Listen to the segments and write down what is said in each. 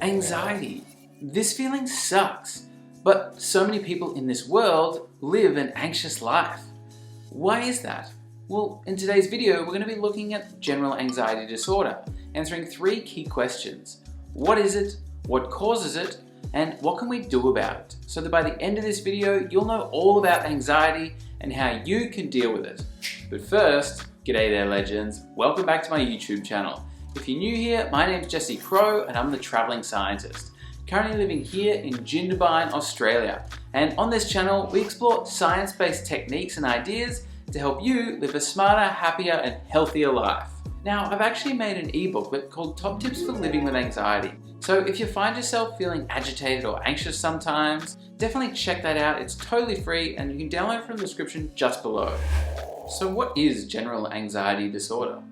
Anxiety. This feeling sucks, but so many people in this world live an anxious life. Why is that? Well, in today's video, we're going to be looking at general anxiety disorder, answering 3 key questions. What is it? What causes it? And what can we do about it? So that by the end of this video, you'll know all about anxiety and how you can deal with it. But first, g'day there legends. Welcome back to my YouTube channel. If you're new here, my name's Jesse Crow and I'm the Travelling Scientist. Currently living here in Jindabyne, Australia. And on this channel, we explore science-based techniques and ideas to help you live a smarter, happier and healthier life. Now, I've actually made an ebooklet called Top Tips for Living with Anxiety. So if you find yourself feeling agitated or anxious sometimes, definitely check that out. It's totally free and you can download it from the description just below. So what is general anxiety disorder?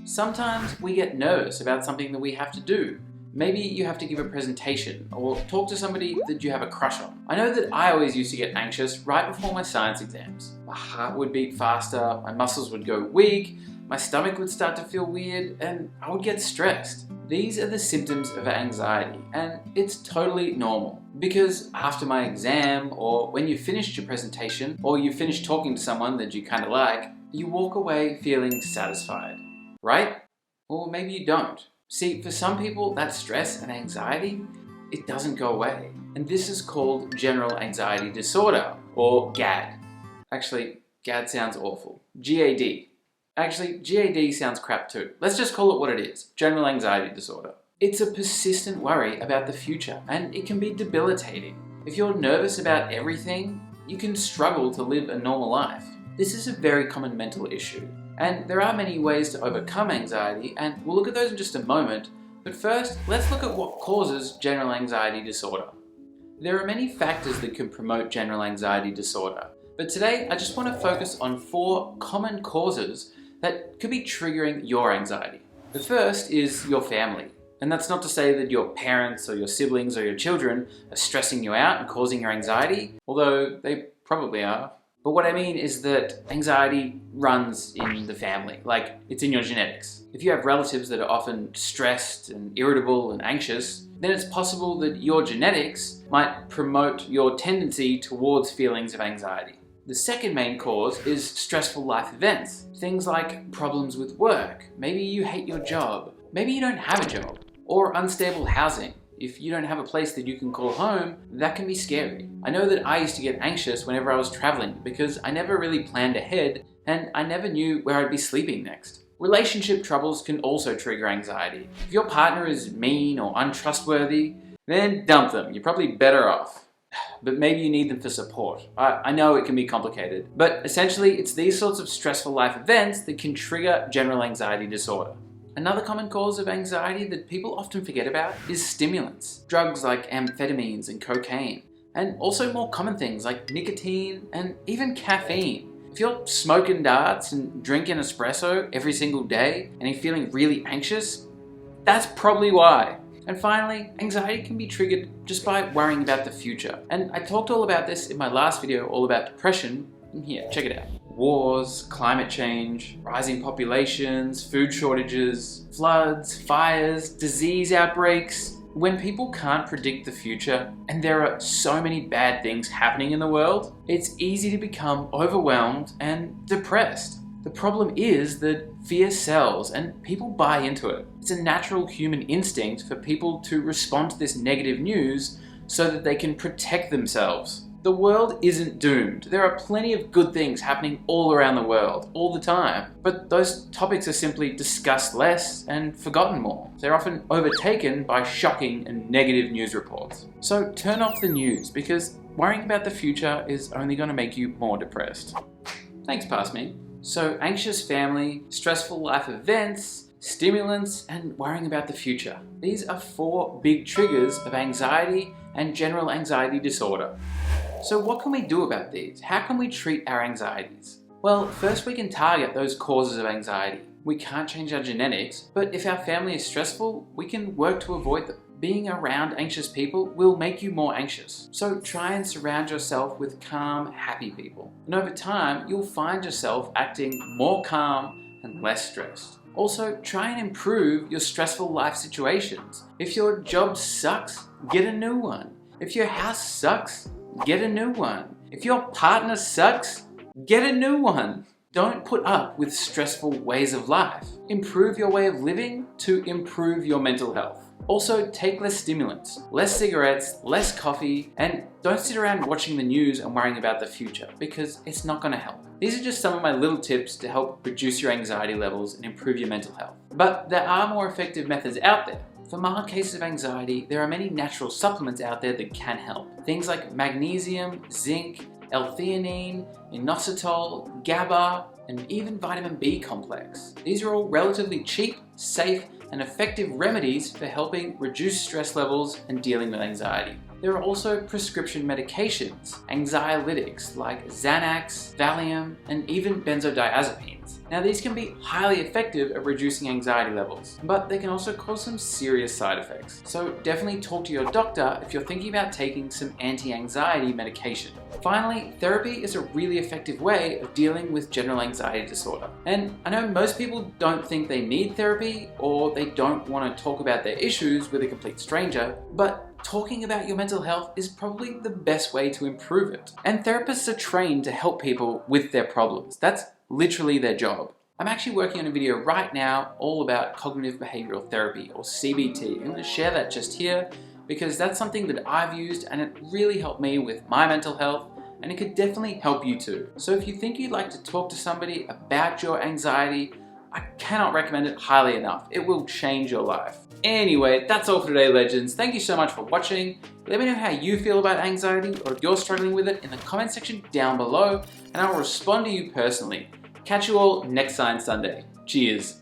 Sometimes we get nervous about something that we have to do. Maybe you have to give a presentation or talk to somebody that you have a crush on. I know that I always used to get anxious right before my science exams. My heart would beat faster, my muscles would go weak, my stomach would start to feel weird, and I would get stressed. These are the symptoms of anxiety, and it's totally normal. Because after my exam, or when you finished your presentation, or you finished talking to someone that you kind of like, you walk away feeling satisfied. Right? Or maybe you don't. See, for some people, that stress and anxiety, it doesn't go away. And this is called general anxiety disorder, or GAD. Actually, GAD sounds awful. GAD. Actually, GAD sounds crap too. Let's just call it what it is, general anxiety disorder. It's a persistent worry about the future, and it can be debilitating. If you're nervous about everything, you can struggle to live a normal life. This is a very common mental issue. And there are many ways to overcome anxiety, and we'll look at those in just a moment. But first, let's look at what causes general anxiety disorder. There are many factors that can promote general anxiety disorder, but today I just want to focus on 4 common causes that could be triggering your anxiety. The first is your family. And that's not to say that your parents or your siblings or your children are stressing you out and causing your anxiety, although they probably are. But what I mean is that anxiety runs in the family, like it's in your genetics. If you have relatives that are often stressed and irritable and anxious, then it's possible that your genetics might promote your tendency towards feelings of anxiety. The second main cause is stressful life events. Things like problems with work, maybe you hate your job, maybe you don't have a job, or unstable housing. If you don't have a place that you can call home, that can be scary. I know that I used to get anxious whenever I was traveling because I never really planned ahead and I never knew where I'd be sleeping next. Relationship troubles can also trigger anxiety. If your partner is mean or untrustworthy, then dump them. You're probably better off. But maybe you need them for support. I know it can be complicated, but essentially it's these sorts of stressful life events that can trigger general anxiety disorder. Another common cause of anxiety that people often forget about is stimulants. Drugs like amphetamines and cocaine, and also more common things like nicotine and even caffeine. If you're smoking darts and drinking espresso every single day and you're feeling really anxious, that's probably why. And finally, anxiety can be triggered just by worrying about the future. And I talked all about this in my last video, all about depression. And here, check it out. Wars, climate change, rising populations, food shortages, floods, fires, disease outbreaks. When people can't predict the future and there are so many bad things happening in the world, it's easy to become overwhelmed and depressed. The problem is that fear sells and people buy into it. It's a natural human instinct for people to respond to this negative news so that they can protect themselves. The world isn't doomed. There are plenty of good things happening all around the world, all the time. But those topics are simply discussed less and forgotten more. They're often overtaken by shocking and negative news reports. So turn off the news, because worrying about the future is only going to make you more depressed. Thanks, past me. So anxious family, stressful life events, stimulants, and worrying about the future. These are 4 big triggers of anxiety and general anxiety disorder. So what can we do about these? How can we treat our anxieties? Well, first we can target those causes of anxiety. We can't change our genetics, but if our family is stressful, we can work to avoid them. Being around anxious people will make you more anxious. So try and surround yourself with calm, happy people. And over time, you'll find yourself acting more calm and less stressed. Also, try and improve your stressful life situations. If your job sucks, get a new one. If your house sucks, get a new one. If your partner sucks, get a new one. Don't put up with stressful ways of life. Improve your way of living to improve your mental health. Also, take less stimulants, less cigarettes, less coffee, and don't sit around watching the news and worrying about the future, because it's not going to help. These are just some of my little tips to help reduce your anxiety levels and improve your mental health. But there are more effective methods out there. For mild cases of anxiety, there are many natural supplements out there that can help. Things like magnesium, zinc, L-theanine, inositol, GABA, and even vitamin B complex. These are all relatively cheap, safe, and effective remedies for helping reduce stress levels and dealing with anxiety. There are also prescription medications, anxiolytics like Xanax, Valium, and even benzodiazepines. Now these can be highly effective at reducing anxiety levels, but they can also cause some serious side effects. So definitely talk to your doctor if you're thinking about taking some anti-anxiety medication. Finally, therapy is a really effective way of dealing with general anxiety disorder. And I know most people don't think they need therapy, or they don't want to talk about their issues with a complete stranger, but talking about your mental health is probably the best way to improve it. And therapists are trained to help people with their problems. That's literally their job. I'm actually working on a video right now all about cognitive behavioral therapy, or CBT. I'm going to share that just here because that's something that I've used and it really helped me with my mental health, and it could definitely help you too. So if you think you'd like to talk to somebody about your anxiety, I cannot recommend it highly enough. It will change your life. Anyway, that's all for today, legends. Thank you so much for watching. Let me know how you feel about anxiety, or if you're struggling with it, in the comment section down below, and I'll respond to you personally. Catch you all next Science Sunday. Cheers.